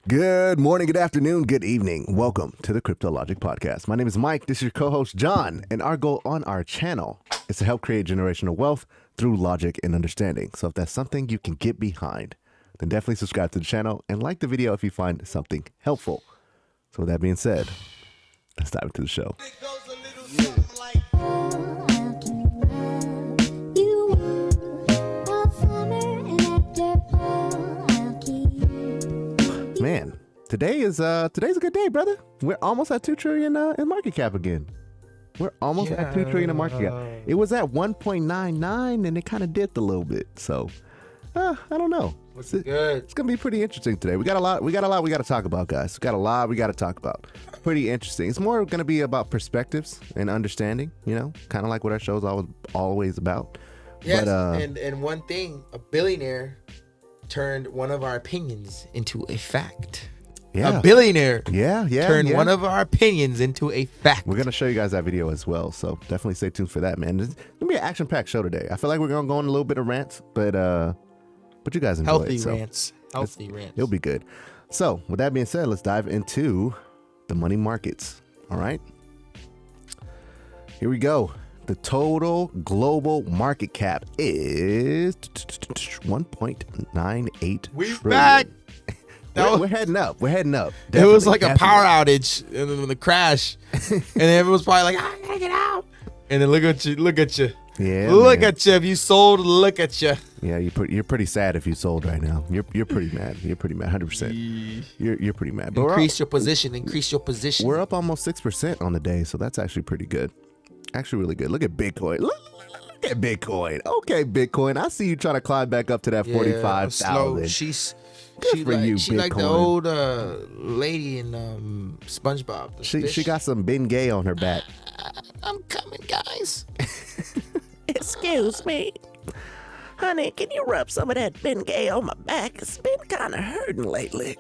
Good morning, good afternoon, good evening. Welcome to the Crypto Logic Podcast. My name is Mike. This is your co-host, John. And our goal on our channel is to help create generational wealth through logic and understanding. So if that's something you can get behind, then definitely subscribe to the channel and like the video if you find something helpful. So with that being said, let's dive into the show. Man, today's a good day, brother. We're almost at 2 trillion in market cap again. We're almost at 2 trillion in market cap. It was at 1.99 and it kind of dipped a little bit. So, I don't know. Good. It's gonna be pretty interesting today. We got a lot we got to talk about, guys. We got a lot we got to talk about. Pretty interesting. It's more gonna be about perspectives and understanding. You know, kind of like what our show's always about. Yes, but, and one thing, a billionaire turned one of our opinions into a fact. Yeah. A billionaire turned yeah. one of our opinions into a fact. We're going to show you guys that video as well, so definitely stay tuned for that, man. It's going to be an action-packed show today. I feel like we're going to go on a little bit of rants, but you guys enjoy Healthy it. So rants. Healthy rants. It'll be good. So with that being said, let's dive into the money markets. All right? Here we go. The total global market cap is 1.98 We trillion. back. We're heading up. We're heading up. It was Definitely, like a power outage and then the crash, and everyone was probably like, "I gotta get out." And then look at you. Yeah, look man. at you. If you sold, look at you. Yeah, you're pretty sad if you sold right now. You're pretty mad. You're pretty mad. 100%. You're pretty mad. But Increase your position. We're up almost 6% on the day, so that's actually pretty good. Actually, really good. Look at Bitcoin. Look at Bitcoin. Okay, Bitcoin. I see you trying to climb back up to that 45,000. She Bitcoin. like the old lady in SpongeBob. the She fish. got some Ben Gay on her back. I'm coming, guys. Excuse me. Honey, can you rub some of that Bengay on my back? It's been kind of hurting lately.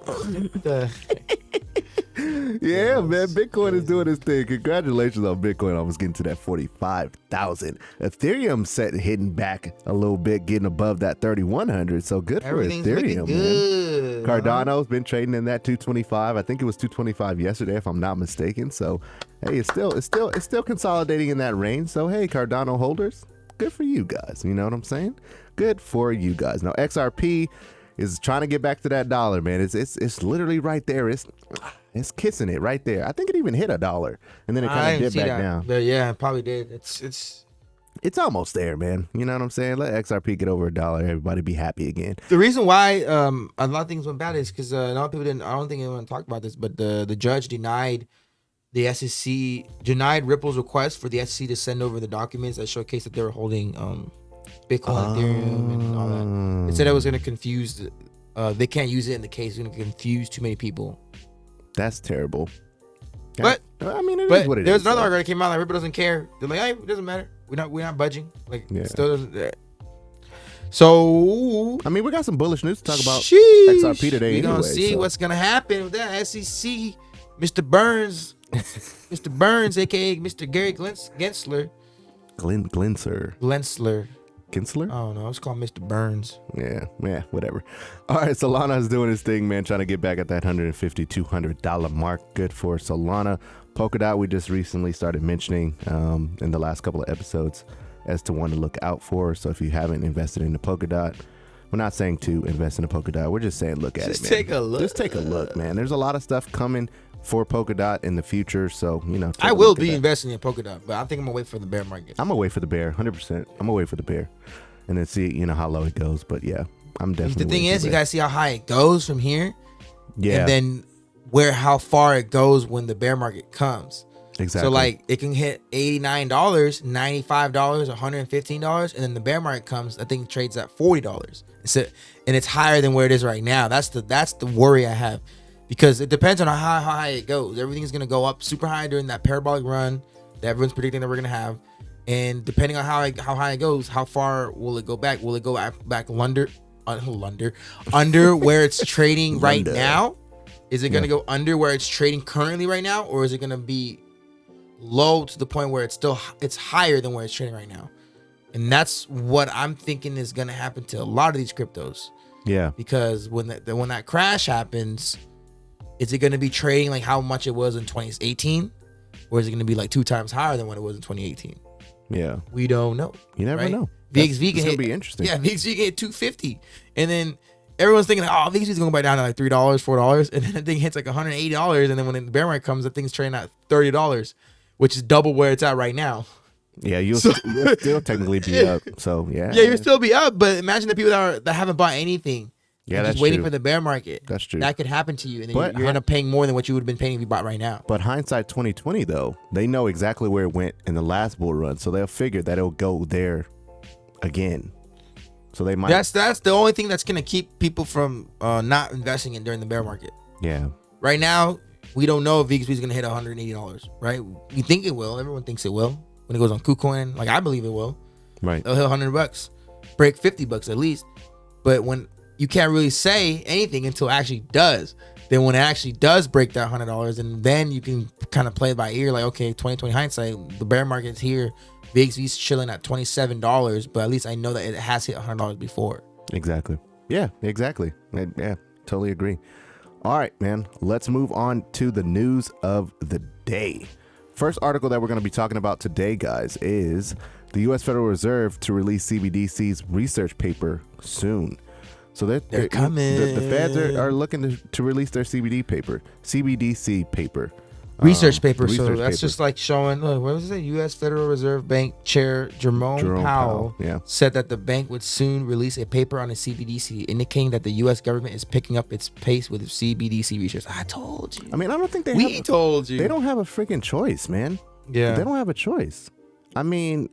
Yeah, man. Bitcoin is doing its thing. Congratulations on Bitcoin almost getting to that 45,000. Ethereum hitting back a little bit, getting above that 3,100. So good for Everything's Ethereum, looking man. good. Cardano's been trading in that 225. I think it was 225 yesterday, if I'm not mistaken. So, hey, it's still consolidating in that range. So, hey, Cardano holders, good for you guys. You know what I'm saying? Good for you guys. Now, XRP is trying to get back to that dollar, man. It's literally right there. It's kissing it right there. I think it even hit $1, and then it kind of dipped back down. But yeah, it probably did. It's almost there, man. You know what I'm saying? Let XRP get over $1. Everybody be happy again. The reason why a lot of things went bad is because a lot of people didn't. I don't think anyone talked about this, but the judge denied the SEC Ripple's request for the SEC to send over the documents that showcase that they were holding Bitcoin, Ethereum, and all that. It said it was going to confuse. They can't use it in the case. It's going to confuse too many people. That's terrible. But I mean, it But is what it is. there's another so. article that came out like Ripple doesn't care. They're like, hey, it doesn't matter. We're not budging. Like, Yeah. it still doesn't. So I mean, we got some bullish news to talk about sheesh. XRP today. We're gonna anyway, see so. what's gonna happen with that SEC. Mr. Burns, aka Mr. Gary Gensler. Gensler. I don't know. Let's call him Mr. Burns. Yeah, whatever. All right, Solana is doing his thing, man, trying to get back at that $150, $200 mark. Good for Solana. Polkadot, we just recently started mentioning in the last couple of episodes as to one to look out for. So if you haven't invested in the Polkadot, we're not saying to invest in the Polkadot. We're just saying look at Just it, man. take a look. Just take a look, man. There's a lot of stuff coming for Polkadot in the future, so you know. take I a will look at be that. investing in Polkadot, but I think I'm gonna wait for the bear market. I'm gonna wait for the bear, 100%. I'm gonna wait for the bear, and then see how low it goes. But yeah, I'm definitely. The thing waiting for is, you bear. guys see how high it goes from here, Yeah, and then how far it goes when the bear market comes. exactly. So like it can hit $89, $95, $115, and then the bear market comes. I think it trades at $40. So, and it's higher than where it is right now. That's the worry I have, because it depends on how high it goes. Everything's gonna go up super high during that parabolic run that everyone's predicting that we're gonna have, and depending on how high it goes, how far will it go back? Will it go back under where it's trading right Lunder. now? Is it gonna go under where it's trading currently right now, or is it gonna be low to the point where it's higher than where it's trading right now? And that's what I'm thinking is going to happen to a lot of these cryptos. Yeah. Because when that crash happens, Is it going to be trading like how much it was in 2018, or is it going to be like 2 times higher than what it was in 2018? Yeah, We don't know. you never right? know. VXV can gonna hit, be interesting. Yeah, VXV can hit 250, and then everyone's thinking, oh, VXV is going to buy down to like $3, $4, and then the thing hits like $180, and then when the bear market comes, the thing's trading at $30, which is double where it's at right now. Yeah, you'll still technically be up. So yeah, Yeah, you'll still be up, but imagine the people that haven't bought anything. Yeah, and that's just waiting true. for the bear market. That's true. That could happen to you, and then But you're end up paying more than what you would have been paying if you bought right now. But hindsight 2020 though, they know exactly where it went in the last bull run, so they'll figure that it'll go there again. So they might. That's the only thing that's gonna keep people from not investing in during the bear market. Yeah. Right now, we don't know if VXV is gonna hit $180. Right? We think it will. Everyone thinks it will. When it goes on KuCoin, like I believe it will. Right. They'll hit $100, break $50 at least. But when you can't really say anything until it actually does. Then when it actually does break that $100, and then you can kind of play it by ear, like, okay, 2020 hindsight, the bear market's here. VXV's chilling at $27, but at least I know that it has hit $100 before. Exactly. Yeah, exactly. Yeah, totally agree. All right, man. Let's move on to the news of the day. First article that we're going to be talking about today, guys, is the U.S. Federal Reserve to release CBDC's research paper soon. So they're coming. The feds are looking to release their CBDC paper. Research paper. Research So that's paper. just like showing, look, what was it? U.S. Federal Reserve Bank Chair Jerome Powell yeah. said that the bank would soon release a paper on a CBDC, indicating that the U.S. government is picking up its pace with CBDC research. I told you. I mean, I don't think told you. They don't have a freaking choice, man. Yeah. They don't have a choice. I mean,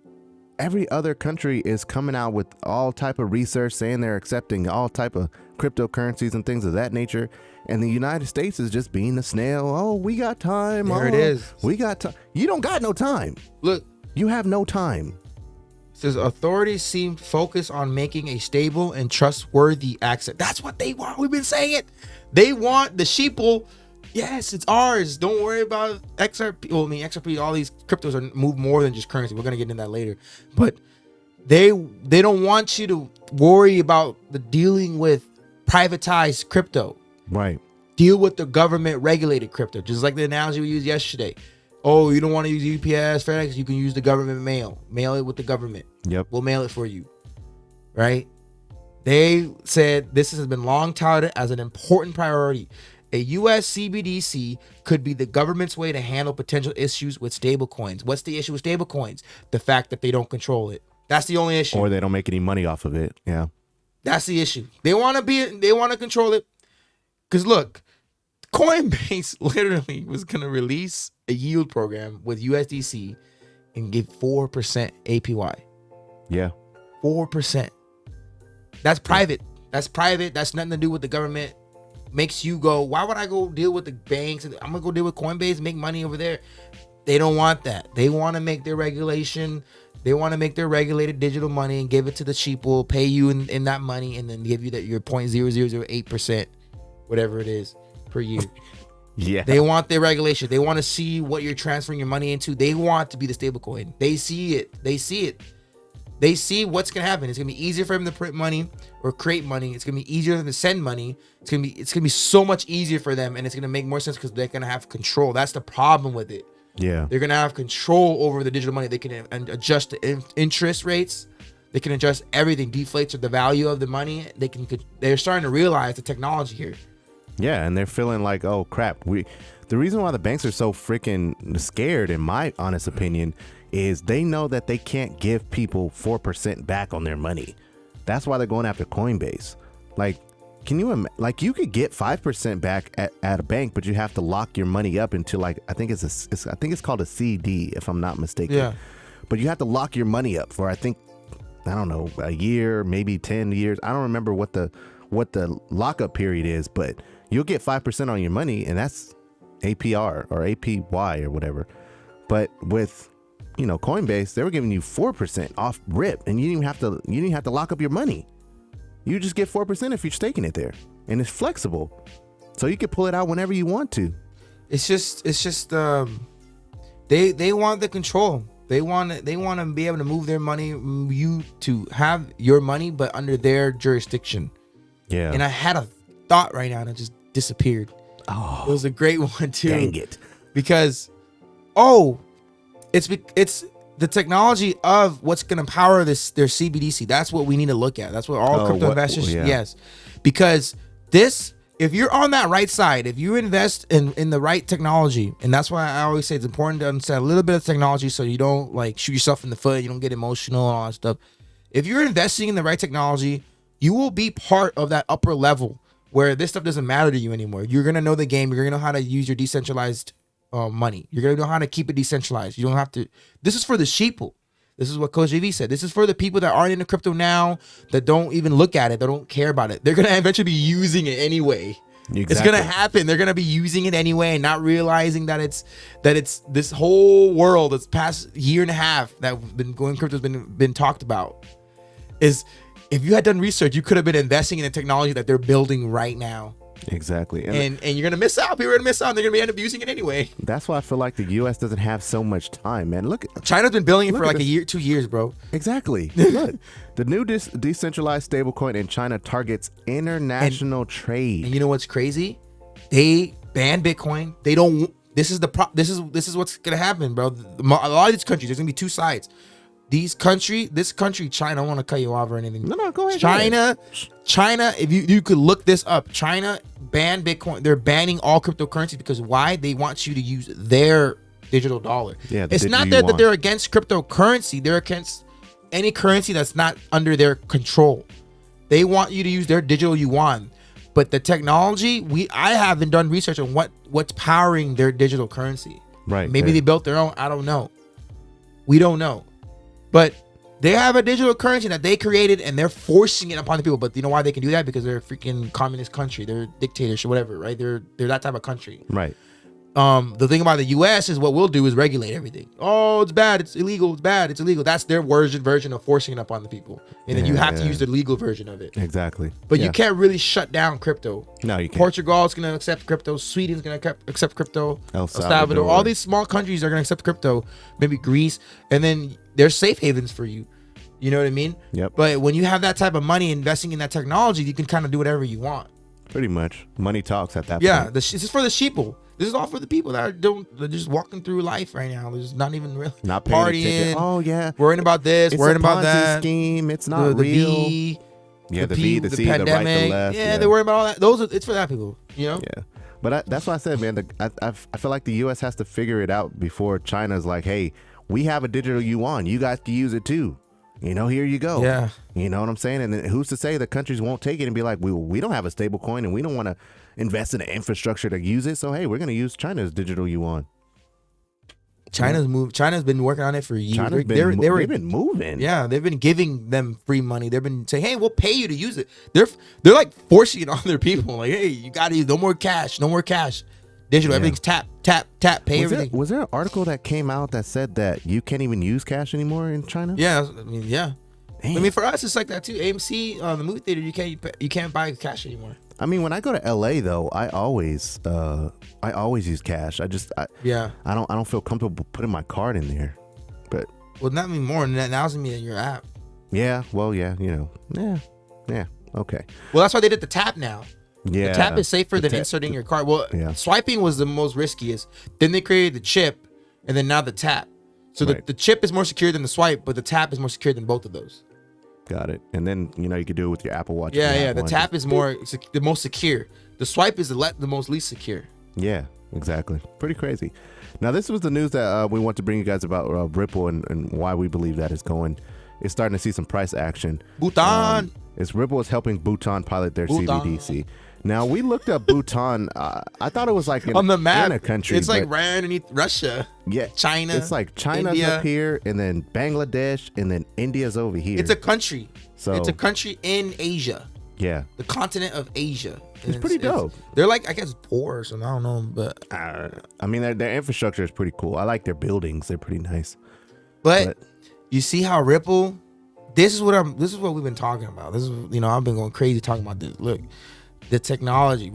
every other country is coming out with all type of research saying they're accepting all type of cryptocurrencies and things of that nature. And the United States is just being a snail. Oh, we got time. There it is. We got time. You don't got no time. Look, You have no time. it says authorities seem focused on making a stable and trustworthy access. That's what they want. We've been saying it. They want the sheeple. Yes, it's ours. Don't worry about XRP. Well, I mean, XRP, all these cryptos are move more than just currency. We're going to get into that later. But they don't want you to worry about the dealing with privatized crypto. Right. Deal with the government regulated crypto. Just like the analogy we used yesterday. Oh, you don't want to use UPS, FedEx, you can use the government mail. Mail it with the government. Yep. We'll mail it for you. Right? They said this has been long touted as an important priority. A U.S. CBDC could be the government's way to handle potential issues with stablecoins. What's the issue with stablecoins? The fact that they don't control it. That's the only issue. Or they don't make any money off of it. Yeah. That's the issue. They want to control it. Because look, Coinbase literally was going to release a yield program with USDC and give 4% APY. Yeah. 4%. That's private. That's private. That's nothing to do with the government. Makes you go, why would I go deal with the banks? I'm going to go deal with Coinbase and make money over there. They don't want that. They want to make their regulation. They want to make their regulated digital money and give it to the sheeple, pay you in that money, and then give you that your 0.0008%, whatever it is, per year. Yeah. They want their regulation. They want to see what you're transferring your money into. They want to be the stable coin. They see it. They see it. They see what's gonna happen. It's gonna be easier for them to print money or create money. It's gonna be easier for them to send money. It's gonna be so much easier for them, and it's gonna make more sense because they're gonna have control. That's the problem with it. Yeah. They're gonna have control over the digital money. They can adjust the interest rates. They can adjust everything. Deflates the value of the money. They're starting to realize the technology here. Yeah, and they're feeling like, oh crap. The reason why the banks are so freaking scared, in my honest opinion, is they know that they can't give people 4% back on their money. That's why they're going after Coinbase. Like, you could get 5% back at a bank, but you have to lock your money up into, like, I think it's called a CD, if I'm not mistaken. Yeah. But you have to lock your money up for, I don't know, a year, maybe 10 years. I don't remember what the lockup period is, but you'll get 5% on your money, and that's APR or APY or whatever. But with Coinbase, they were giving you 4% off rip, and you didn't have to lock up your money. You just get 4% if you're staking it there, and it's flexible, so you can pull it out whenever you want to. It's just they want the control. They want to be able to move their money, you to have your money, but under their jurisdiction. Yeah. And I had a thought right now and it just disappeared. Oh, It was a great one too. dang it. Because it's the technology of what's going to power their CBDC. That's what we need to look at. That's what all crypto investors. Yeah. Yes, because if you're on that right side, if you invest in the right technology, and that's why I always say it's important to understand a little bit of technology so you don't like shoot yourself in the foot, you don't get emotional and all that stuff. If you're investing in the right technology, you will be part of that upper level where this stuff doesn't matter to you anymore. You're gonna know the game. You're gonna know how to use your decentralized money. You're gonna know how to keep it decentralized. You don't have to. This is for the sheeple. This is what Coach JV said. This is for the people that aren't into crypto now, that don't even look at it, that don't care about it. They're gonna eventually be using it anyway. Exactly. It's gonna happen. They're gonna be using it anyway, and not realizing that it's this whole world that's past year and a half that crypto's been talked about. Is if you had done research, you could have been investing in the technology that they're building right now. Exactly. And you're gonna miss out. People are gonna miss out. And they're gonna end up using it anyway. That's why I feel like the U.S. doesn't have so much time, man. Look, China's been building it for like a year, 2 years, bro. Exactly. Look, the new decentralized stablecoin in China targets international trade. And you know what's crazy? They banned Bitcoin. They don't. This is what's gonna happen, bro. A lot of these countries, there's gonna be two sides. This country, China. I don't want to cut you off or anything. No, go ahead. China. If you could look this up, China banned Bitcoin. They're banning all cryptocurrencies because why? They want you to use their digital dollar. Yeah, it's not that they're against cryptocurrency. They're against any currency that's not under their control. They want you to use their digital yuan. But the technology, I haven't done research on what's powering their digital currency. Right. Maybe they built their own. I don't know. We don't know. But they have a digital currency that they created, and they're forcing it upon the people. But you know why they can do that? Because they're a freaking communist country. They're dictators or whatever, right? They're that type of country. Right. The thing about the U.S. is what we'll do is regulate everything. Oh, it's bad. It's illegal. It's bad. It's illegal. That's their version of forcing it upon the people. And then you have to use the legal version of it. Exactly. But you can't really shut down crypto. No, you can't. Portugal's going to accept crypto. Sweden's going to accept crypto. El Salvador. All these small countries are going to accept crypto. Maybe Greece. And then there's safe havens for you. You know what I mean? Yep. But when you have that type of money investing in that technology, you can kind of do whatever you want. Pretty much. Money talks at that point. Yeah. This is for the sheeple. This is all for the people that they're just walking through life right now. They're just not even really not partying. Partying. Oh yeah. Worrying about this, it's worrying a about Ponzi that. Scheme. It's not the real. V, Yeah, the P, V, the C, pandemic. the right, the left. Yeah, they're worrying about all that. It's for that people, you know? Yeah. But that's why I said, man, I feel like the U.S. has to figure it out before China's like, hey, we have a digital yuan. You guys can use it too. You know, here you go. Yeah. You know what I'm saying? And then who's to say the countries won't take it and be like, we don't have a stable coin and we don't want to invest in the infrastructure to use it. So, hey, we're going to use China's digital yuan. China's been working on it for years. They've been moving. Yeah, they've been giving them free money. They've been saying, "Hey, we'll pay you to use it." They're like forcing it on their people. Like, "Hey, you got to use no more cash. Digital, everything's tap, pay everything." Was there an article that came out that said that you can't even use cash anymore in China? Yeah, I mean, yeah. Damn. I mean, for us, it's like that too. AMC, the movie theater, you can't buy cash anymore. I mean, when I go to LA though, I always use cash. I don't feel comfortable putting my card in there. But not anymore. Now it's in your app. Yeah, well, yeah, you know, yeah, okay. Well, that's why they did the tap now. Yeah, the tap is safer than inserting your card. Well, swiping was the most riskiest. Then they created the chip, and then now the tap. So the chip is more secure than the swipe, but the tap is more secure than both of those. Got it. And then you can do it with your Apple Watch. Yeah. The tap is the most secure. The swipe is the most least secure. Yeah, exactly. Pretty crazy. Now this was the news that we want to bring you guys about Ripple and why we believe that is going. It's starting to see some price action. Bhutan. Ripple is helping Bhutan pilot their CBDC. Now we looked up Bhutan. I thought it was like on the map. In a country. It's like right underneath Russia. Yeah, China. It's like China's India. up here, and then Bangladesh, and then India's over here. It's a country. So it's a country in Asia. Yeah, the continent of Asia. It's pretty dope. They're like, I guess, poor or something. I don't know, but I mean, their infrastructure is pretty cool. I like their buildings; they're pretty nice. But you see how Ripple. This is what we've been talking about. This is I've been going crazy talking about this. Look. The technology,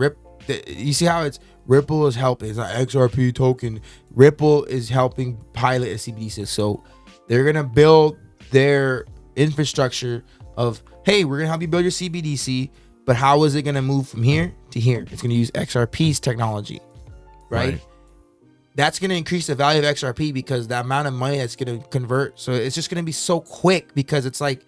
you see how it's Ripple is helping. It's an XRP token. Ripple is helping pilot a CBDC. So they're gonna build their infrastructure of, hey, we're gonna help you build your CBDC, but how is it gonna move from here to here. It's gonna use XRP's technology, right? That's gonna increase the value of XRP because the amount of money that's gonna convert. So it's just gonna be so quick because it's like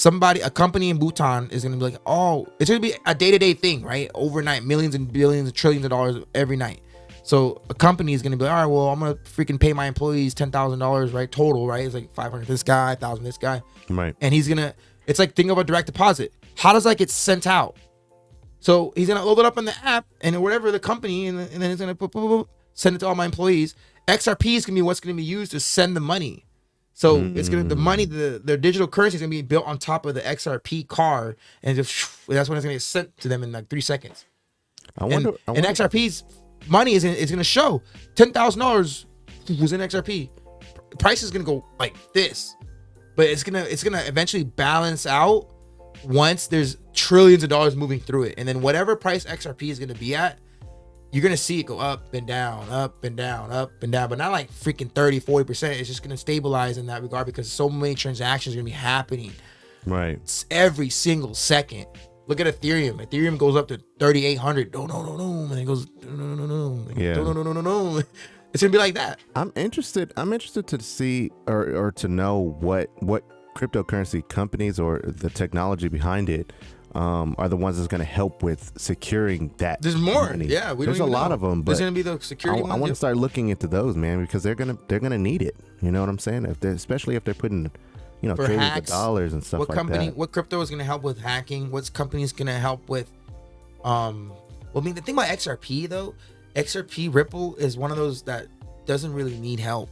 a company in Bhutan is gonna be like, oh, it's gonna be a day-to-day thing, right? Overnight, millions and billions and trillions of dollars every night. So a company is gonna be like, all right, well, I'm gonna freaking pay my employees $10,000, right? Total, right? It's like 500 this guy, 1,000 this guy, Right. and it's like, think about direct deposit. How does that get sent out? So he's gonna load it up on the app and whatever the company, and then it's gonna send it to all my employees. XRP is gonna be what's gonna be used to send the money. So it's gonna the money, their digital currency is gonna be built on top of the XRP card, and just that's when it's gonna get sent to them in like 3 seconds. I wonder. And XRP's money is gonna show $10,000 was in XRP. Price is gonna go like this, but it's gonna eventually balance out once there's trillions of dollars moving through it, and then whatever price XRP is gonna be at, you're gonna see it go up and down, up and down, up and down, but not like freaking 30-40%. It's just gonna stabilize in that regard because so many transactions are gonna be happening Right. every single second. Look at Ethereum. Ethereum goes up to 3,800. No, and it goes no. Yeah. No. It's gonna be like that. I'm interested to see or to know what cryptocurrency companies or the technology behind it are the ones that's going to help with securing that. There's more. money. Yeah, there's a lot of them, but there's gonna be the security. I want to start looking into those, man, because they're gonna need it. You know what I'm saying? Especially if they're putting, For trillions hacks, of dollars and stuff what like company, that. what crypto is gonna help with hacking? What's companies gonna help with? Well, I mean, the thing about XRP though, XRP Ripple is one of those that doesn't really need help,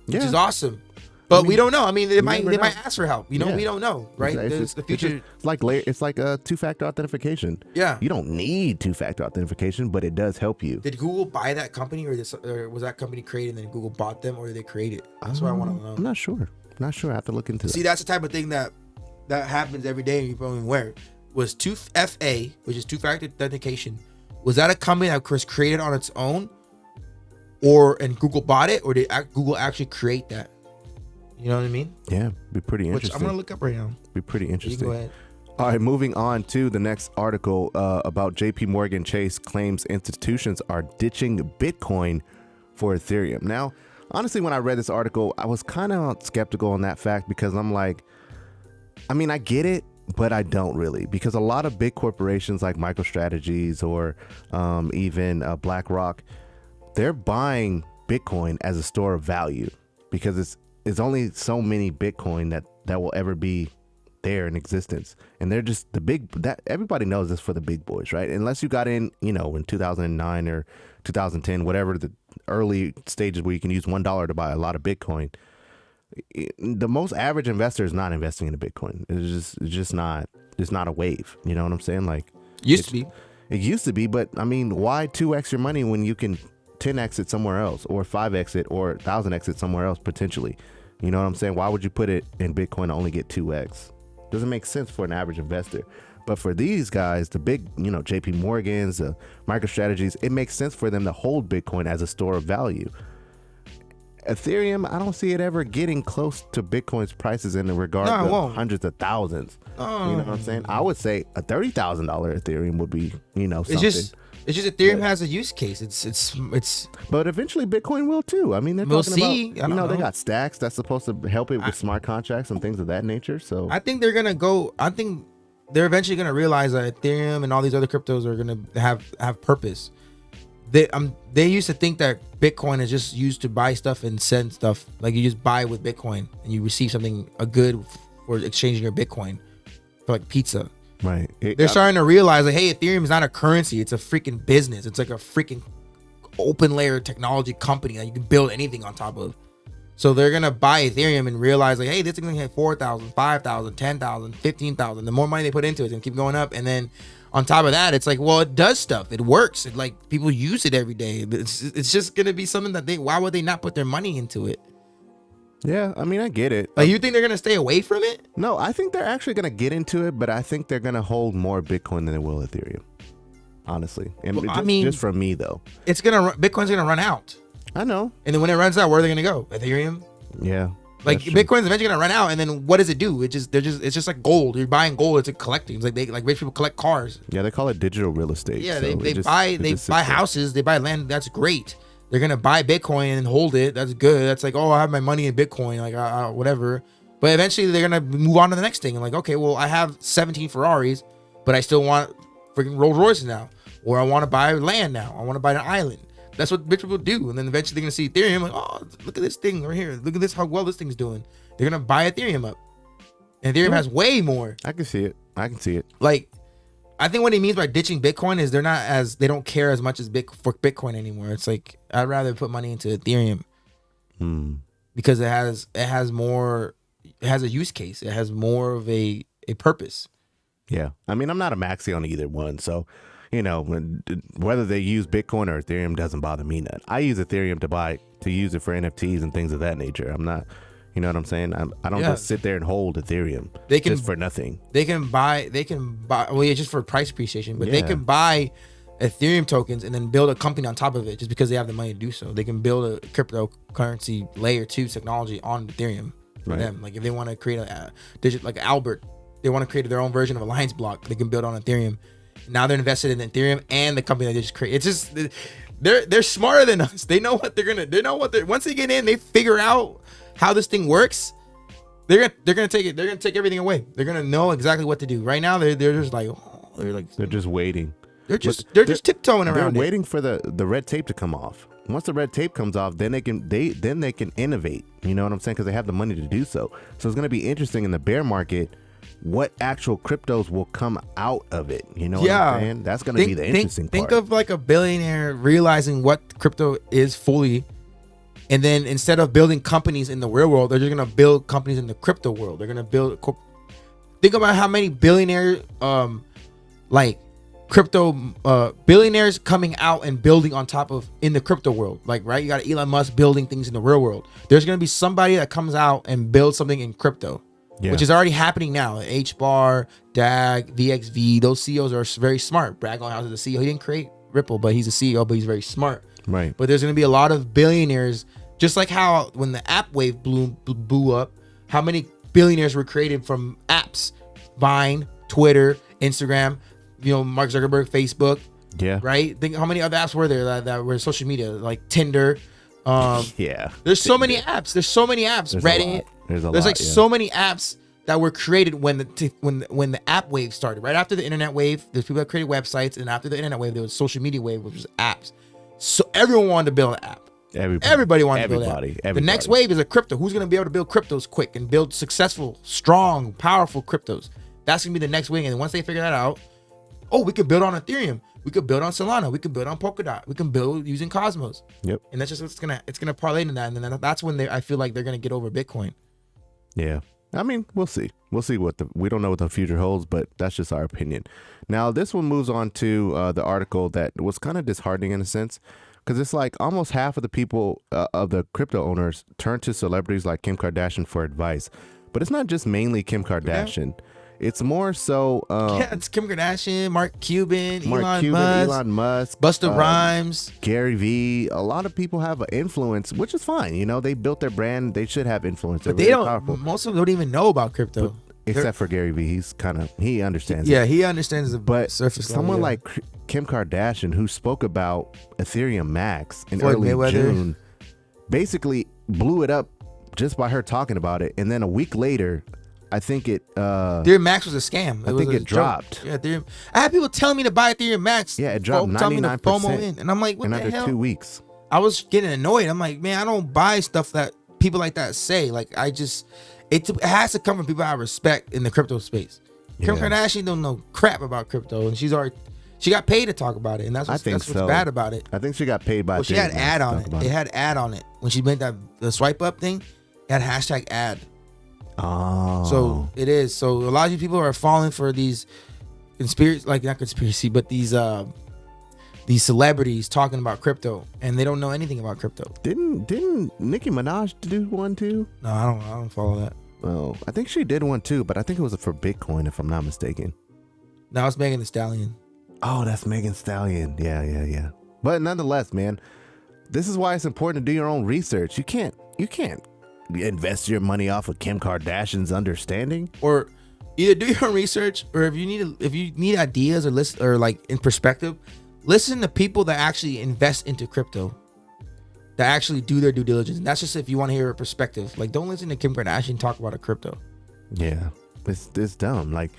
which is awesome. But we don't know. I mean, they might ask for help. We don't know, right? It's the future. It's like a two-factor authentication. Yeah. You don't need two-factor authentication, but it does help you. Did Google buy that company, or was that company created and then Google bought them, or did they create it? That's what I want to know. I'm not sure. I have to look into See, that. that's the type of thing that happens every day and you don't even wear it. Was 2FA, which is two-factor authentication, was that a company that was created on its own, and Google bought it, or did Google actually create that? You know what I mean? Yeah, be pretty Which interesting. I'm gonna look up right now. Be pretty You interesting. can go ahead. All right, moving on to the next article about JP Morgan Chase claims institutions are ditching Bitcoin for Ethereum. Now, honestly, when I read this article, I was kind of skeptical on that fact because I'm like, I mean, I get it, but I don't really, because a lot of big corporations like MicroStrategies or even BlackRock, they're buying Bitcoin as a store of value because it's only so many Bitcoin that will ever be there in existence, and they're just that everybody knows this for the big boys, right? Unless you got in, in 2009 or 2010, whatever the early stages where you can use $1 to buy a lot of Bitcoin. The most average investor is not investing in a Bitcoin. It's just not a wave. You know what I'm saying? Like It used to be, but I mean, why 2x your money when you can 10x it somewhere else, or 5x it, or 1000x it somewhere else potentially? You know what I'm saying? Why would you put it in Bitcoin and only get 2x? Doesn't make sense for an average investor. But for these guys, the big, JP Morgans, MicroStrategies, it makes sense for them to hold Bitcoin as a store of value. Ethereum, I don't see it ever getting close to Bitcoin's prices in the regard of hundreds of thousands. You know what I'm saying? I would say a $30,000 Ethereum would be, something. It's just Ethereum has a use case. It's. But eventually Bitcoin will too. I mean, they're We'll talking see. about, I don't know. they got stacks that's supposed to help it with smart contracts and things of that nature. So I think they're gonna go. I think they're eventually gonna realize that Ethereum and all these other cryptos are gonna have purpose. They used to think that Bitcoin is just used to buy stuff and send stuff. Like you just buy with Bitcoin and you receive a good for exchanging your Bitcoin for like pizza. right. They're starting to realize like, hey, Ethereum is not a currency. It's a freaking business. It's like a freaking open layer technology company that you can build anything on top of. So they're going to buy Ethereum and realize like, hey, this is going to hit 4,000, 5,000, 10,000, 15,000. The more money they put into it, it's going to keep going up. And then on top of that, it's like, well, it does stuff. It works. It, like people use it every day. It's just going to be something that why would they not put their money into it? Yeah, I mean, I get it. Like you think they're going to stay away from it? No, I think they're actually going to get into it, but I think they're going to hold more Bitcoin than they will Ethereum. Honestly. And just from me though. Bitcoin's going to run out. I know. And then when it runs out, where are they going to go? Ethereum? Yeah. Like That's true. Bitcoin's eventually gonna run out, and then what does it do? It's just like gold. You're buying gold. It's like collecting. It's like rich people collect cars. Yeah, they call it digital real estate. Yeah, so they it just- buy it they just buy sits there. houses. They buy land. That's great. They're gonna buy Bitcoin and hold it. That's good. That's like, oh, I have my money in Bitcoin. Like whatever. But eventually they're gonna move on to the next thing. And like, okay, well, I have 17 Ferraris, but I still want freaking Rolls Royces now, or I want to buy land now. I want to buy an island. That's what rich people do. And then eventually they're gonna see Ethereum. Like, oh, look at this thing right here. Look at this, how well this thing's doing. They're gonna buy Ethereum up, and Ethereum has way more. I can see it. I can see it. Like, I think what he means by ditching Bitcoin is they don't care as much as for Bitcoin anymore. It's like, I'd rather put money into Ethereum because it has a use case. It has more of a purpose. Yeah. I mean, I'm not a maxi on either one. So, whether they use Bitcoin or Ethereum doesn't bother me none. I use Ethereum to use it for NFTs and things of that nature. I'm not, you know what I'm saying? I don't just sit there and hold Ethereum just for nothing. They can buy, well, yeah, just for price appreciation, but they can buy Ethereum tokens and then build a company on top of it just because they have the money to do so. They can build a cryptocurrency layer 2 technology on Ethereum for them. Like if they want to create a digit, like Albert, they want to create their own version of Alliance Block, they can build on Ethereum. Now they're invested in Ethereum and the company that they just create. It's just, they're smarter than us. They know what once they get in, they figure out how this thing works. They're gonna take it. They're gonna take everything away. They're gonna know exactly what to do. Right now, they're just like, they're just waiting. They're just tiptoeing around. They're waiting for the red tape to come off. Once the red tape comes off, then they can innovate. You know what I'm saying? Because they have the money to do so. So it's gonna be interesting in the bear market what actual cryptos will come out of it. You know what I'm saying? That's gonna be the interesting part. Think of like a billionaire realizing what crypto is fully. And then instead of building companies in the real world, they're just gonna build companies in the crypto world. They're gonna build. Think about how many billionaire, like crypto billionaires coming out and building on top of in the crypto world. Like, right, you got Elon Musk building things in the real world. There's gonna be somebody that comes out and builds something in crypto, which is already happening now. HBAR, DAG, VXV. Those CEOs are very smart. Brad House is the CEO. He didn't create Ripple, but he's a CEO. But he's very smart. Right. But there's going to be a lot of billionaires, just like how when the app wave blew up, how many billionaires were created from apps? Vine, Twitter, Instagram, Mark Zuckerberg, Facebook. Yeah. Right? Think how many other apps were there that were social media, like Tinder. Yeah. There's so many apps. There's Reddit. There's so many apps that were created when the app wave started. Right after the internet wave, there's people that created websites, and after the internet wave, there was social media wave, which was apps. So everyone wanted to build an app. Everybody wanted to build an app. The next wave is a crypto. Who's going to be able to build cryptos quick and build successful, strong, powerful cryptos? That's going to be the next wave. And once they figure that out, we could build on Ethereum. We could build on Solana. We could build on Polkadot. We can build using Cosmos. Yep. And that's just what's gonna parlay into that. And then that's when I feel like they're gonna get over Bitcoin. Yeah. I mean, we'll see. We'll see we don't know what the future holds, but that's just our opinion. Now, this one moves on to the article that was kind of disheartening in a sense, because it's like almost half of the people of the crypto owners turn to celebrities like Kim Kardashian for advice. But it's not just mainly Kim Kardashian. It's more so. It's Kim Kardashian, Mark Cuban, Elon Musk, Busta Rhymes, Gary Vee. A lot of people have an influence, which is fine. They built their brand. They should have influence. But they don't. Powerful. Most of them don't even know about crypto. Except for Gary Vee, he understands. Yeah, he understands the surface. Someone like Kim Kardashian, who spoke about Ethereum Max in early June, basically blew it up just by her talking about it, and then a week later. I think Ethereum Max was a scam. I think it dropped. Yeah, Ethereum. I had people telling me to buy Ethereum Max. Yeah, it dropped 99%. And I'm like, what the hell? In under 2 weeks. I was getting annoyed. I'm like, man, I don't buy stuff that people like that say. Like, it has to come from people I respect in the crypto space. Kim Kardashian don't know crap about crypto, and she got paid to talk about it, and that's what's bad about it. I think she got paid by. Well, she had an ad on it. It had ad on it when she made the swipe up thing. It had hashtag ad. Oh. So it is. So a lot of you people are falling for these not conspiracy, but these celebrities talking about crypto, and they don't know anything about crypto. Didn't Nicki Minaj do one too? No, I don't follow that. Well, I think she did one too, but I think it was for Bitcoin, if I'm not mistaken. No, it's Megan Thee Stallion. Oh, that's Megan Thee Stallion. Yeah. But nonetheless, man, this is why it's important to do your own research. You can't invest your money off of Kim Kardashian's understanding. Or either do your own research, or if you need ideas or list or like in perspective, listen to people that actually invest into crypto, that actually do their due diligence. And that's just if you want to hear a perspective. Like, don't listen to Kim Kardashian talk about a crypto. Yeah, it's dumb. Like,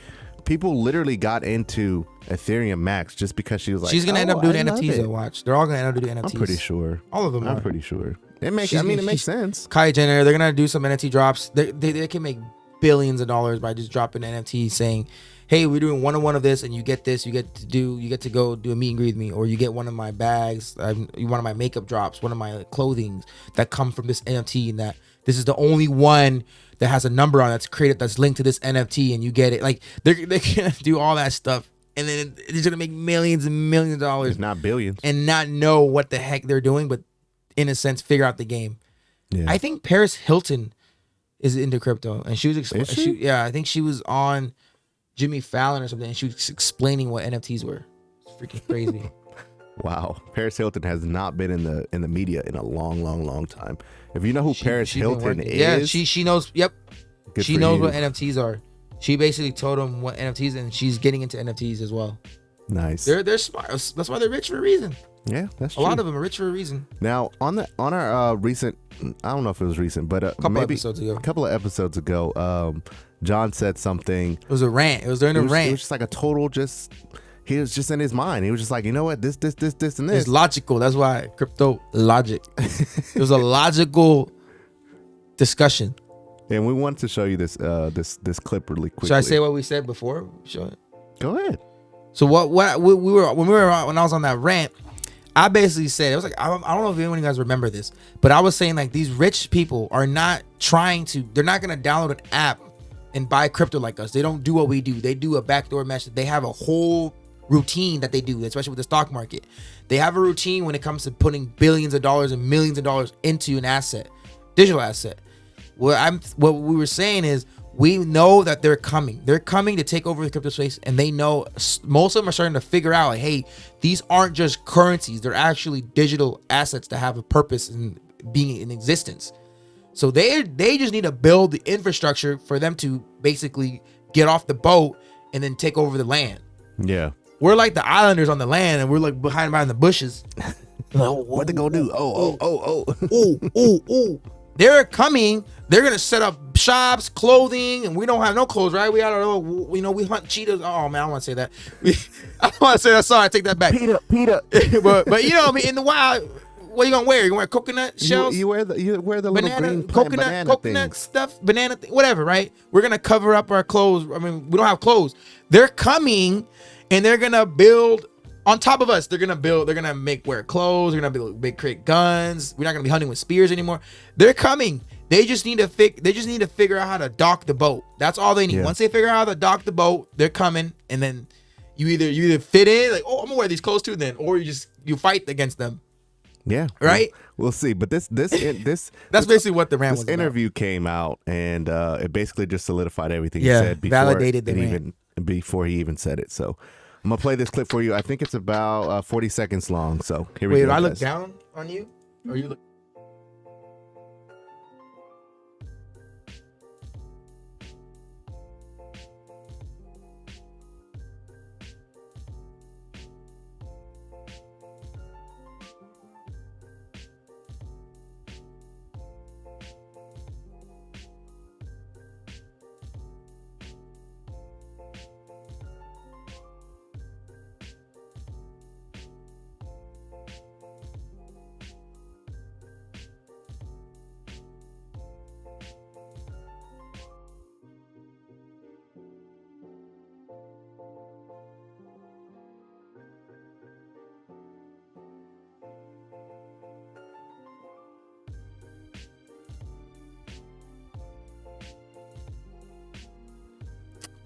people literally got into Ethereum Max just because she was like, she's gonna end up doing I love NFTs. it. To watch. They're all gonna end up doing NFTs. I'm pretty sure. All of them. I'm are. pretty sure. It makes. I mean, it makes sense. Kylie Jenner, they're gonna do some NFT drops. They can make billions of dollars by just dropping NFT saying, hey, we're doing 1-on-1 of this, and you get this. You get to go do a meet and greet with me, or you get one of my bags, one of my makeup drops, one of my clothing that come from this NFT, and that this is the only one that has a number on it that's created, that's linked to this NFT, and you get it. Like, they're gonna do all that stuff, and then it's gonna make millions and millions of dollars, If not billions, and not know what the heck they're doing, but in a sense figure out the game. Yeah. I think Paris Hilton is into crypto, and she was I think she was on Jimmy Fallon or something, and she was explaining what NFTs were. It's freaking crazy. Wow, Paris Hilton has not been in the media in a long time. If you know who Paris Hilton is, yeah, she knows. Yep, good she for knows you. what NFTs are. She basically told them what NFTs, and she's getting into NFTs as well. Nice. They're smart. That's why they're rich for a reason. Yeah, that's A true. lot of them are rich for a reason. Now on our recent, I don't know if it was recent, but Couple episodes ago. a couple of episodes ago, John said something. It was a rant. It was during a rant. It was just like a total he was just in his mind. He was just like, you know what, this, and this. It's logical. That's why crypto logic. It was a logical discussion. And we wanted to show you this clip really quickly. Should I say what we said before? Show it. Go ahead. So when I was on that rant, I basically said, it was like, I don't know if anyone of you guys remember this, but I was saying, like, these rich people are not they're not going to download an app and buy crypto like us. They don't do what we do. They do a backdoor method. They have a whole routine that they do, especially with the stock market. They have a routine when it comes to putting billions of dollars and millions of dollars into an asset, digital asset. What we were saying is, we know that they're coming. They're coming to take over the crypto space, and they know most of them are starting to figure out, like, hey, these aren't just currencies. They're actually digital assets that have a purpose in being in existence. So they just need to build the infrastructure for them to basically get off the boat and then take over the land. Yeah. We're like the islanders on the land, and we're like behind the bushes. What they gonna do? Oh. They're coming. They're gonna set up shops, clothing, and we don't have no clothes, right? We hunt cheetahs. Oh man, I don't want to say that. I don't want to say that. Sorry, I take that back. Peter. but you know, I mean, in the wild, what are you gonna wear? You gonna wear coconut shells? You wear the little banana, green banana coconut things. stuff, banana, whatever, right? We're gonna cover up our clothes. I mean, we don't have clothes. They're coming, and they're gonna build on top of us. They're gonna wear clothes. They're gonna create guns. We're not gonna be hunting with spears anymore. They're coming. They just need to figure out how to dock the boat. That's all they need. Yeah. Once they figure out how to dock the boat, they're coming, and then you either fit in, like, oh, I'm gonna wear these clothes too, then, or you fight against them. Yeah. Right. We'll see. But this that's basically what the rant was this about. interview came out, and it basically just solidified everything Yeah, he said before, validated the rant. before he even said it. So I'm gonna play this clip for you. I think it's about 40 seconds long. So here we go. Wait, I look guys. down on you, or you look?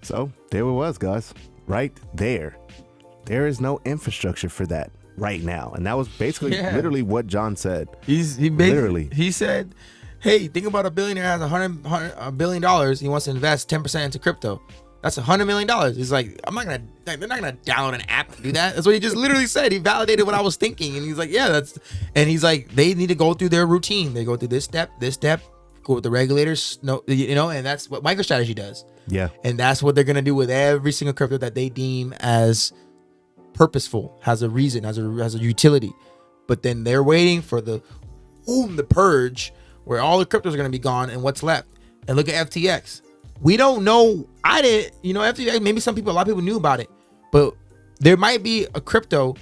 So there it was, guys. Right there. There is no infrastructure for that right now. And that was basically literally what John said. He said, hey, think about a billionaire has $100 billion. He wants to invest 10% into crypto. That's $100 million. He's like, they're not gonna download an app to do that. That's what he just literally said. He validated what I was thinking, and he's like, yeah, and he's like, they need to go through their routine. They go through this step, go with the regulators, no, and that's what MicroStrategy does. Yeah. And that's what they're gonna do with every single crypto that they deem as purposeful, has a reason, has a utility. But then they're waiting for the purge, where all the cryptos are gonna be gone and what's left. And look at FTX. We don't know. I didn't, FTX. Maybe a lot of people knew about it, but there might be a crypto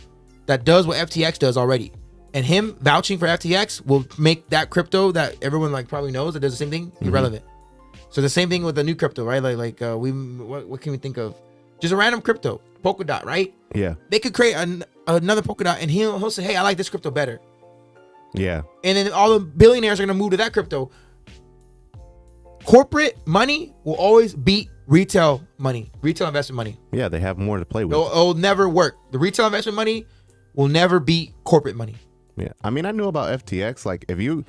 that does what FTX does already. And him vouching for FTX will make that crypto that everyone like probably knows that does the same thing irrelevant. So the same thing with the new crypto, right? What can we think of? Just a random crypto, Polkadot, right? Yeah. They could create another Polkadot, and he'll say, "Hey, I like this crypto better." Yeah. And then all the billionaires are gonna move to that crypto. Corporate money will always beat retail money, retail investment money. Yeah, they have more to play with. It'll never work. The retail investment money will never beat corporate money. Yeah, I mean, I knew about FTX. Like, if you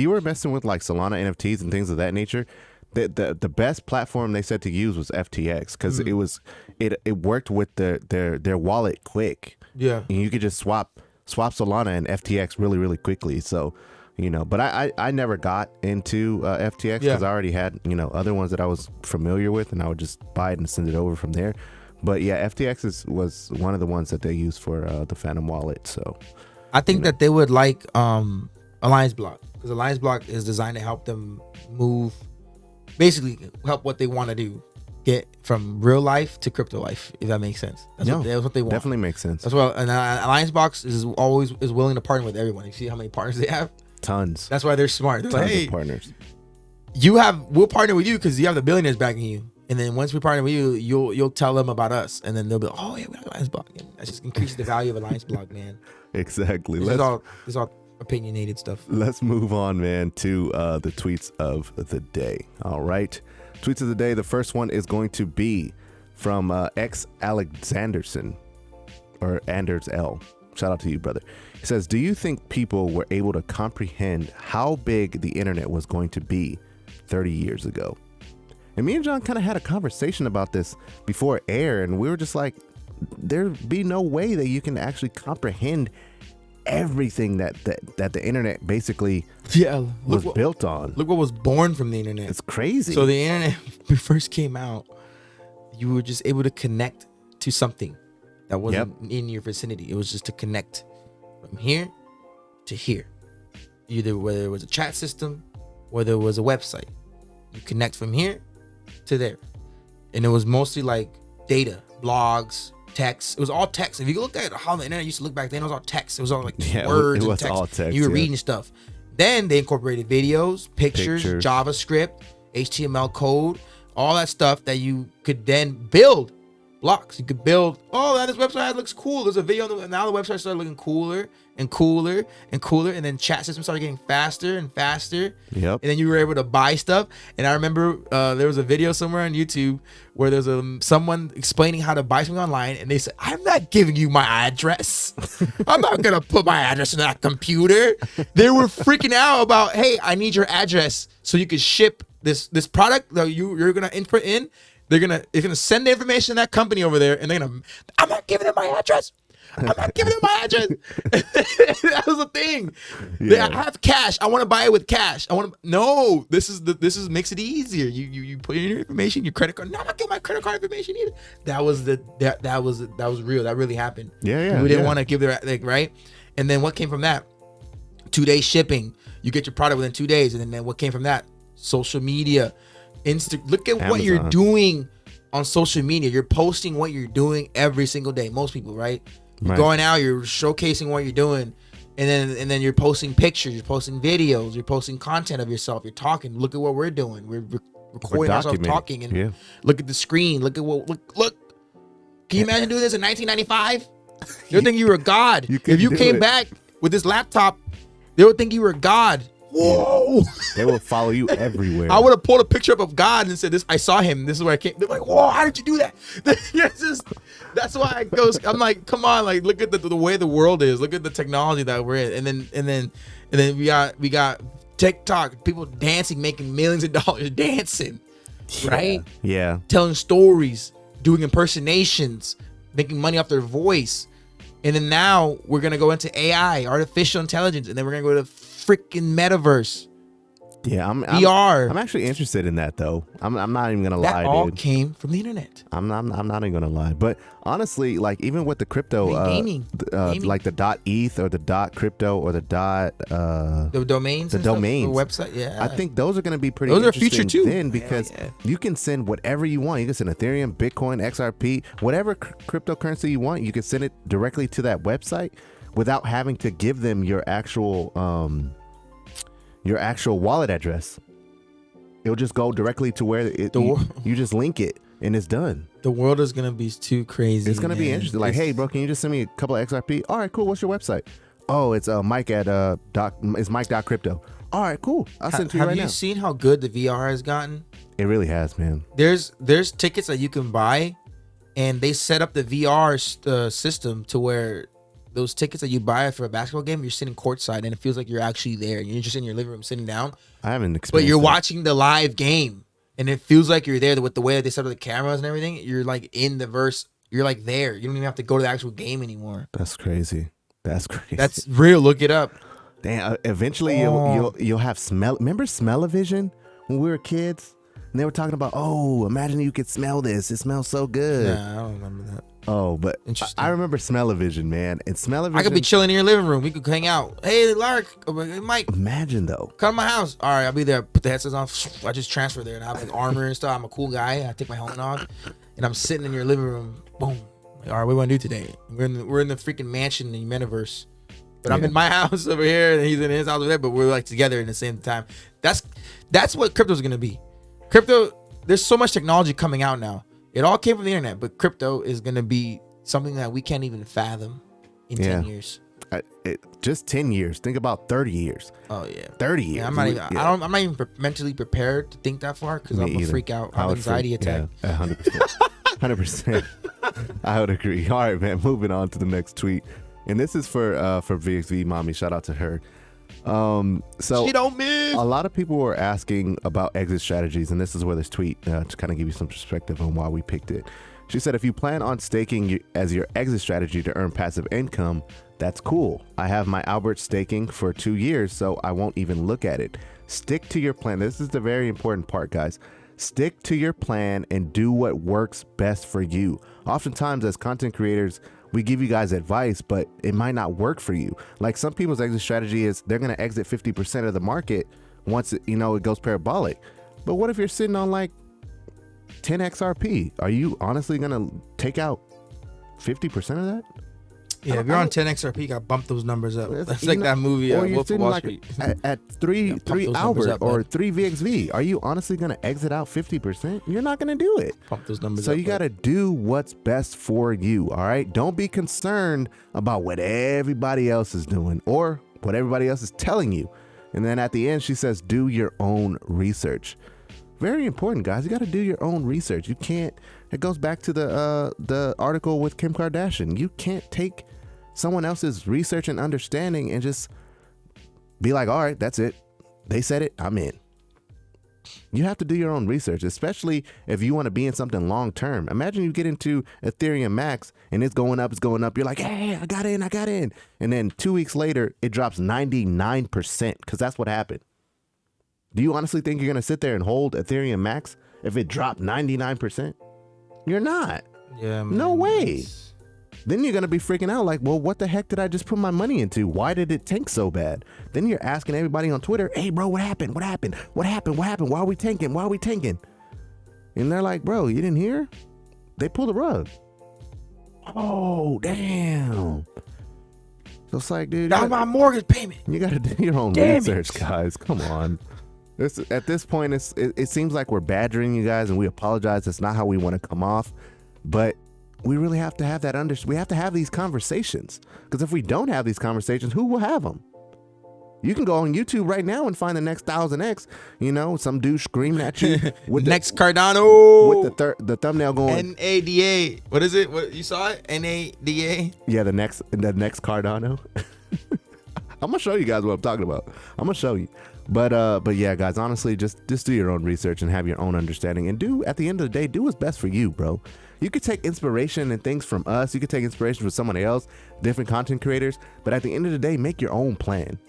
were messing with like Solana NFTs and things of that nature, the best platform they said to use was FTX because it worked with their wallet quick. Yeah, and you could just swap Solana and FTX really really quickly. So, but I never got into FTX because I already had other ones that I was familiar with, and I would just buy it and send it over from there. But yeah, FTX was one of the ones that they used for the Phantom wallet. So. I think that they would like Alliance Block, because Alliance Block is designed to help them move, basically help what they want to do, get from real life to crypto life, if that makes sense. That's what they want. Definitely makes sense. That's what and Alliance Block is willing to partner with everyone. You see how many partners they have? Tons. That's why they're smart. They're Tons like, hey, of partners. We'll partner with you because you have the billionaires backing you. And then once we partner with you, you'll tell them about us, and then they'll be like, "Oh yeah, we have Alliance Block." And that just increases the value of Alliance Block, man. Exactly. This is all opinionated stuff. Let's move on, man, to the tweets of the day. All right, tweets of the day. The first one is going to be from X Alexanderson, or Anders L. Shout out to you, brother. He says, "Do you think people were able to comprehend how big the internet was going to be 30 years ago?" And me and John kind of had a conversation about this before air, and we were just like, there'd be no way that you can actually comprehend everything that the internet basically was built on. Look what was born from the internet. It's crazy. So the internet, when it first came out, you were just able to connect to something that wasn't in your vicinity. It was just to connect from here to here. Whether it was a chat system, whether it was a website. You connect from here to there. And it was mostly like data, blogs, text. It was all text. If you look at how the internet used to look back then, it was all text. It was all like words it was and text. all text. You were reading stuff. Then they incorporated videos, pictures, JavaScript, HTML code, all that stuff that you could then build blocks. You could build, this website looks cool. There's a video, and now the website started looking cooler and cooler and cooler, and then chat systems started getting faster and faster. Yep. And then you were able to buy stuff. And I remember there was a video somewhere on YouTube where there's someone explaining how to buy something online, and they said, "I'm not giving you my address. I'm not gonna put my address in that computer." They were freaking out about, "Hey, I need your address so you could ship this product that you're gonna input in." It's gonna send the information to that company over there, and I'm not giving them my address. I'm not giving them my address. That was the thing. I have cash. I want to buy it with cash. This makes it easier. You put in your information, your credit card. No, I'm not giving my credit card information either. That was real. That really happened. Yeah. We didn't want to give their right. And then what came from that? 2-day shipping. You get your product within 2 days, and then what came from that? Social media. Look at Amazon. What you're doing on social media. You're posting what you're doing every single day. Most people, right? You're going out, you're showcasing what you're doing, and then you're posting pictures, you're posting videos, you're posting content of yourself. You're talking. Look at what we're doing. We're recording ourselves talking, and look at the screen. Look. Can you imagine doing this in 1995? They would think you were a god. If you came back with this laptop, they would think you were a god. Whoa! They will follow you everywhere. I would have pulled a picture up of God and said, "This, I saw him. This is where I came." They're like, "Whoa! How did you do that?" That's why I go. I'm like, "Come on! Like, look at the way the world is. Look at the technology that we're in." And then we got TikTok, people dancing, making millions of dollars dancing, right? Yeah. Telling stories, doing impersonations, making money off their voice. And then now we're gonna go into AI, artificial intelligence, and then we're gonna go to freaking metaverse. Yeah, VR. I'm actually interested in that though. I'm not even gonna That lie, all dude. came from the internet. I'm not even gonna lie. But honestly, like even with the crypto, Gaming. like the .eth or the .crypto or the The domains. the and stuff, domains. the website. Yeah. I think those are going to be pretty Those are interesting future too. then because Hell yeah. you can send whatever you want. You can send Ethereum, Bitcoin, XRP, whatever cryptocurrency you want. You can send it directly to that website without having to give them your actual wallet address. It'll just go directly to where you just link it and it's done. The world is gonna be too crazy. It's gonna be interesting. Like, hey, bro, can you just send me a couple of XRP? All right, cool. What's your website? Oh, it's Mike at it's Mike.crypto. All right, cool. I'll send it to you right now. Have you seen how good the VR has gotten? It really has, man. There's tickets that you can buy, and they set up the VR system to where those tickets that you buy for a basketball game, you're sitting courtside, and it feels like you're actually there. You're just in your living room sitting down. I haven't experienced but you're that. watching the live game, and it feels like you're there with the way that they set up the cameras and everything. You're like in the verse. You're like there. You don't even have to go to the actual game anymore. That's crazy. That's crazy. That's real. Look it up. Damn. Eventually, you'll have smell. Remember smell-o-vision when we were kids, and they were talking about, oh, imagine you could smell this. It smells so good. Nah, I don't remember that. Oh, but Interesting. I remember smell-o-vision, man. And smell-o-vision. I could be chilling in your living room. We could hang out. Hey, Lark, Mike, Imagine though. come to my house. All right, I'll be there. Put the headsets on. I just transfer there and I have like armor and stuff. I'm a cool guy. I take my helmet off, and I'm sitting in your living room. Boom. Like, all right, what do we want to do today? We're in the freaking mansion in the metaverse, but I'm in my house over here, and he's in his house over there. But we're like together in the same time. That's what crypto's gonna be. Crypto. There's so much technology coming out now. It all came from the internet, but crypto is gonna be something that we can't even fathom in 10 years. Just 10 years. Think about 30 years. Oh yeah, 30 years. yeah, I'm not even. I'm not even mentally prepared to think that far because I'm a freak out. I have anxiety attack. Yeah, 100%. 100%. I would agree. All right, man. Moving on to the next tweet, and this is for VXV Mommy. Shout out to her. So She don't miss. a lot of people were asking about exit strategies, and this is where this tweet to kind of give you some perspective on why we picked it. She said, if you plan on staking as your exit strategy to earn passive income, that's cool. I have my Albert staking for 2 years, so I won't even look at it. Stick to your plan. This is the very important part, guys. Stick to your plan and do what works best for you. Oftentimes, as content creators, we give you guys advice, but it might not work for you. Like some people's exit strategy is they're going to exit 50% of the market once it goes parabolic. But what if you're sitting on like 10 XRP? Are you honestly going to take out 50% of that? Yeah, if you're on 10 XRP, you got to bump those numbers up. That's You like know, that movie, or you're Wolf of sitting Wall like Street. at three those numbers Albert up, or bud. 3 VXV. Are you honestly going to exit out 50%? You're not going to do it. Pump those numbers So up. you got to do what's best for you. All right. Don't be concerned about what everybody else is doing or what everybody else is telling you. And then at the end, she says, do your own research. Very important, guys. You got to do your own research. You can't. It goes back to the article with Kim Kardashian. You can't take someone else's research and understanding and just be like, all right, that's it. They said it. I'm in. You have to do your own research, especially if you want to be in something long term. Imagine you get into Ethereum Max and it's going up. You're like, hey, I got in. And then 2 weeks later, it drops 99% because that's what happened. Do you honestly think you're going to sit there and hold Ethereum Max if it dropped 99%? You're not. Yeah, man. No way. Then you're going to be freaking out like, well, what the heck did I just put my money into? Why did it tank so bad? Then you're asking everybody on Twitter, hey, bro, what happened? Why are we tanking? And they're like, bro, you didn't hear? They pulled the rug. Oh, damn. So it's like, dude. Not my mortgage payment. You got to do your own research, guys. Come on. At this point, it seems like we're badgering you guys, and we apologize. That's not how we want to come off. But we really have to have that we have to have these conversations. Because if we don't have these conversations, who will have them? You can go on YouTube right now and find the next 1000X. Some dude screaming at you with Next Cardano. with the thumbnail going NADA. What is it? What you saw it? NADA. Yeah, the next Cardano. I'm gonna show you guys what I'm talking about. I'm gonna show you. But yeah, guys, honestly, just do your own research and have your own understanding, and at the end of the day, do what's best for you, bro. You could take inspiration and things from us. You could take inspiration from someone else, different content creators. But at the end of the day, make your own plan,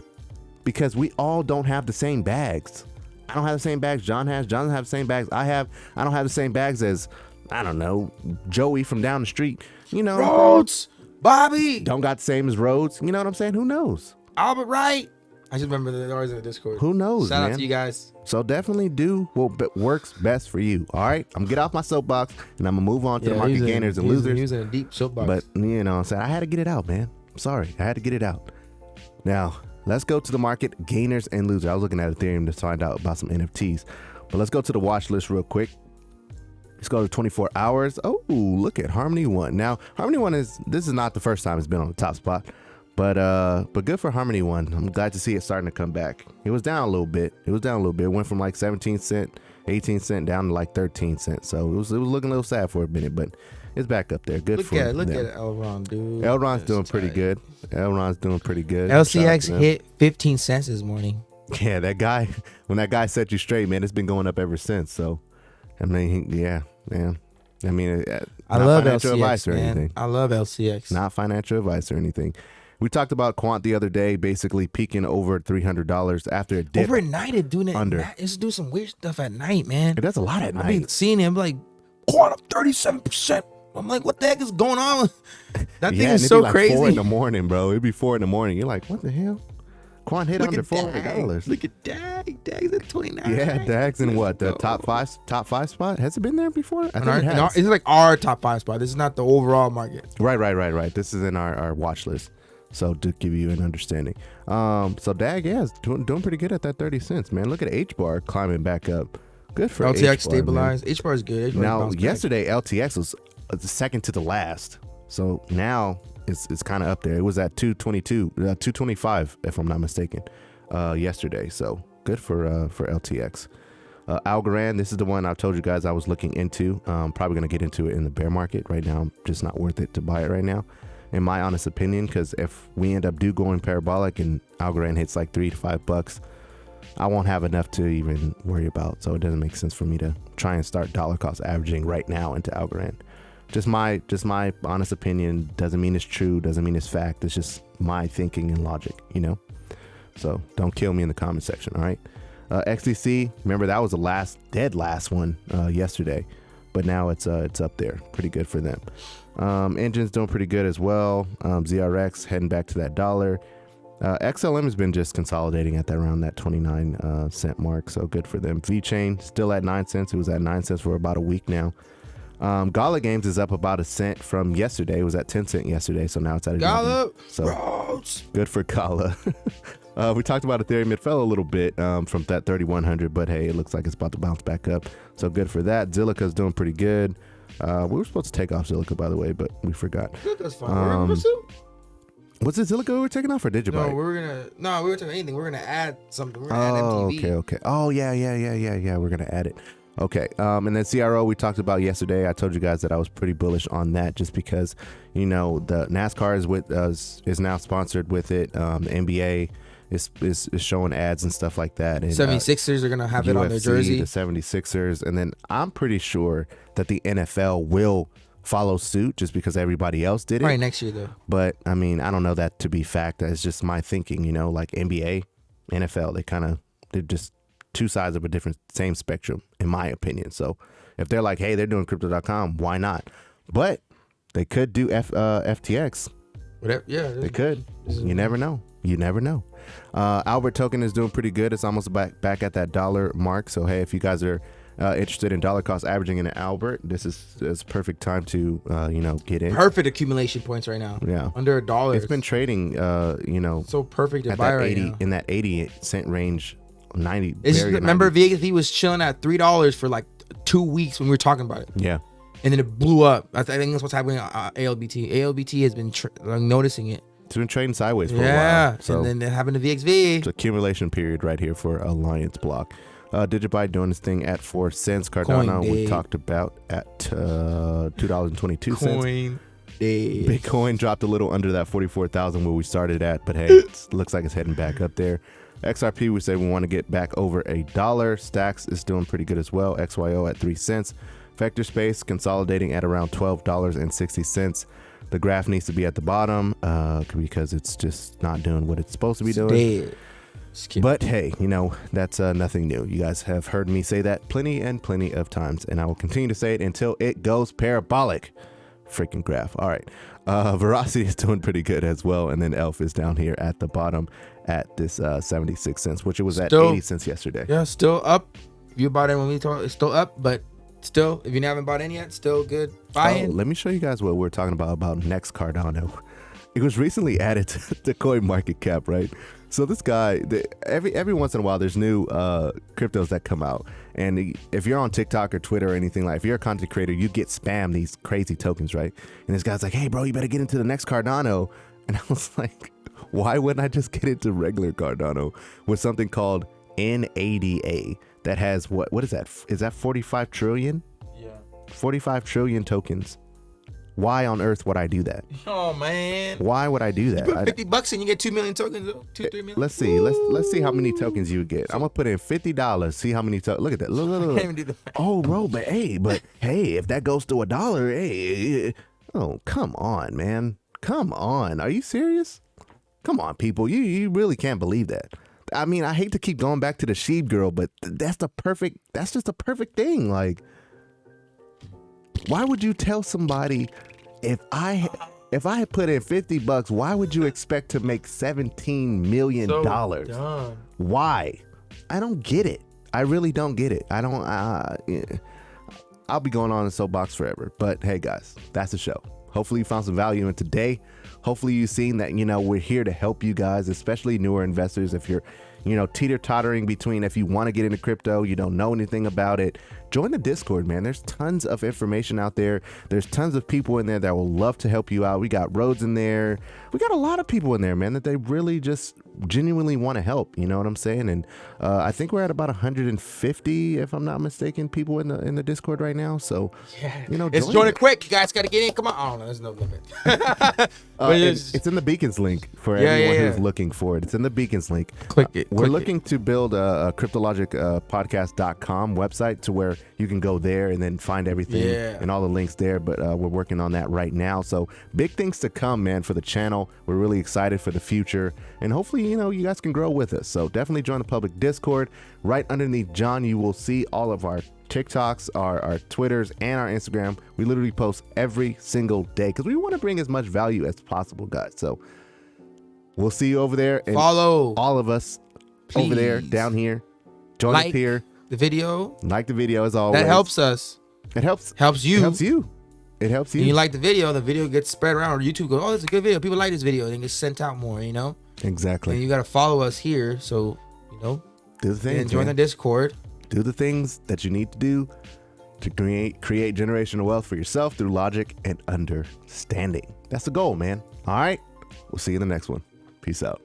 because we all don't have the same bags. I don't have the same bags John has. John doesn't have the same bags I have. I don't have the same bags as, I don't know, Joey from down the street. You know, Rhodes, Bobby, don't got the same as Rhodes. You know what I'm saying? Who knows? Albert Wright. I just remember the always in the Discord. Who knows, Shout man? out to you guys. So definitely do what works best for you. All right, I'm gonna get off my soapbox and I'm gonna move on to the market gainers and losers. He was in a deep soapbox. But you know, what I'm saying, I had to get it out, man. I'm sorry, I had to get it out. Now let's go to the market gainers and losers. I was looking at Ethereum to find out about some NFTs, but let's go to the watch list real quick. Let's go to 24 hours. Oh, look at Harmony One. Now Harmony One this is not the first time it's been on the top spot. But good for Harmony One. I'm glad to see it starting to come back. It was down a little bit. It went from like 17 cent, 18 cent down to like 13 cents. So it was looking a little sad for a minute, but it's back up there. Good for them. Look at Elron, dude. Elron's doing pretty good. LCX hit 15 cents this morning. Yeah, that guy, when that guy set you straight, man, it's been going up ever since. So, I mean, yeah, man. I mean, I love financial LCX, advice or man. anything. I love LCX. Not financial advice or anything. We talked about Quant the other day, basically peaking over $300 after it dipped. Overnight, it doing it. Under. It's do some weird stuff at night, man. It does a lot at I night. mean, seeing him like Quant up 37%. I'm like, what the heck is going on? That thing is so like crazy. 4 in the morning, bro. It'd be 4 in the morning. You're like, what the hell? Quant hit under $400. Look at Dag. Dag's at 29. Yeah, Dag's in what, the top five spot? Has it been there before? I think it has. It's like our top 5 spot. This is not the overall market. Right. This is in our watch list. So to give you an understanding. So Dag, yeah, is doing pretty good at that 30 cents, man. Look at HBAR climbing back up. Good for LTX HBAR, stabilized. HBAR is good. Now, yesterday, LTX was the second to the last. So now it's kind of up there. It was at 225, if I'm not mistaken, yesterday. So good for LTX. Algorand, this is the one I told you guys I was looking into. Probably going to get into it in the bear market. Right now, just not worth it to buy it right now, in my honest opinion, because if we end up going parabolic and Algorand hits like $3 to $5, I won't have enough to even worry about. So it doesn't make sense for me to try and start dollar cost averaging right now into Algorand. Just my honest opinion. Doesn't mean it's true, doesn't mean it's fact. It's just my thinking and logic, you know? So don't kill me in the comment section, all right? XDC, remember that was the last one yesterday, but now it's up there. Pretty good for them. Engine's doing pretty good as well. ZRX heading back to that dollar. XLM has been just consolidating at around that 29 cent mark, so good for them. VChain still at 9 cents. It was at 9 cents for about a week now. Gala Games is up about a cent from yesterday. It was at 10 cents yesterday, so now it's at 11. Gala, so Rhodes. Good for Gala. We talked about Ethereum. It fell a little bit from that 3,100, but hey, it looks like it's about to bounce back up. So good for that. Zilliqa's doing pretty good. We were supposed to take off Zilliqa, by the way, but we forgot. That's fine. Was it Zilliqa we were taking off, or did you buy it? We were taking anything. We were gonna add something. We're gonna add MTV. Okay. Oh, yeah. We're gonna add it. Okay. And then CRO we talked about yesterday. I told you guys that I was pretty bullish on that, just because, you know, the NASCAR is now sponsored with it. The NBA is showing ads and stuff like that. And 76ers are gonna have it on their jersey. The 76ers, and then I'm pretty sure that the NFL will follow suit just because everybody else did it. Right, next year though. But I mean, I don't know that to be fact. That's just my thinking, you know, like NBA, NFL, they're just two sides of a same spectrum, in my opinion. So if they're like, hey, they're doing crypto.com, why not? But they could do FTX. Whatever, yeah. They could. You never know. Albert token is doing pretty good. It's almost back at that dollar mark. So hey, if you guys are interested in dollar cost averaging in an Albert, this is perfect time to get in. Perfect accumulation points right now. Yeah, under $1. It's been trading so perfect to at buy that right 80 now. In that 80-cent range. 90. Remember, VXV was chilling at $3 for like 2 weeks when we were talking about it. Yeah, and then it blew up. I think that's what's happening at ALBT. ALBT has been noticing it. It's been trading sideways for a while. So, and then it happened to VXV. It's accumulation period right here for Alliance Block. Digibyte doing this thing at 4 cents. Cardano we talked about at $2.22. Bitcoin dropped a little under that 44,000 where we started at, but hey, it looks like it's heading back up there. XRP, we say we want to get back over $1. Stacks is doing pretty good as well. XYO at 3 cents. Vectorspace consolidating at around $12.60. The graph needs to be at the bottom because it's just not doing what it's supposed to be doing. But hey, you know, that's nothing new. You guys have heard me say that plenty and plenty of times, and I will continue to say it until it goes parabolic. Freaking graph. All right. Veracity is doing pretty good as well. And then ELF is down here at the bottom at this 76 cents, which it was at 80 cents yesterday. Yeah, still up. If you bought it when we talked, it's still up, but still, if you haven't bought in yet, still good. Buy in. Let me show you guys what we're talking about next Cardano. It was recently added to CoinMarketCap, right? So this guy, every once in a while, there's new cryptos that come out. And if you're on TikTok or Twitter or anything like, if you're a content creator, you get spammed these crazy tokens, right? And this guy's like, hey, bro, you better get into the next Cardano. And I was like, why wouldn't I just get into regular Cardano with something called NADA that has what is that? Is that 45 trillion? Yeah. 45 trillion tokens. Why on earth would I do that? Oh man. Why would I do that? You put $50 and you get 2 million tokens, 2-3 million. Let's see. Let's see how many tokens you would get. I'm gonna put in $50. See how many tokens. Look at that. Look. I can't even do that. Oh, bro, but hey, if that goes to $1, hey. Oh, come on, man. Come on. Are you serious? Come on, people. You really can't believe that. I mean, I hate to keep going back to the sheep girl, but that's just the perfect thing. Like, why would you tell somebody if I had put in $50, why would you expect to make $17 million? So why? I don't get it. I really don't get it. I don't. I'll be going on in soapbox forever. But hey, guys, that's the show. Hopefully you found some value in today. Hopefully you've seen that, you know, we're here to help you guys, especially newer investors. If you're, you know, teeter-tottering between if you want to get into crypto, you don't know anything about it, join the Discord, man. There's tons of information out there. There's tons of people in there that will love to help you out. We got Rhodes in there. We got a lot of people in there, man, that they really just genuinely want to help. You know what I'm saying? And I think we're at about 150, if I'm not mistaken, people in the Discord right now. So, yeah, you know, join it quick. You guys got to get in. Come on. Oh, no, there's no limit. It's in the Beacons link for everyone who's looking for it. It's in the Beacons link. Click it. We're looking to build a CryptoLogic podcast.com website to where you can go there and then find everything and all the links there. But we're working on that right now. So big things to come, man, for the channel. We're really excited for the future. And hopefully, you know, you guys can grow with us. So definitely join the public Discord. Right underneath John, you will see all of our TikToks, our Twitters, and our Instagram. We literally post every single day because we want to bring as much value as possible, guys. So we'll see you over there. And follow all of us over there, down here. Join us here. The video. Like the video as always. That helps us. It helps you. It helps you. It helps you. And you like the video gets spread around. Or YouTube goes, oh, it's a good video. People like this video. And it gets sent out more, you know? Exactly. And you got to follow us here. So, you know, do the things. And join the Discord. Do the things that you need to do to create generational wealth for yourself through logic and understanding. That's the goal, man. All right. We'll see you in the next one. Peace out.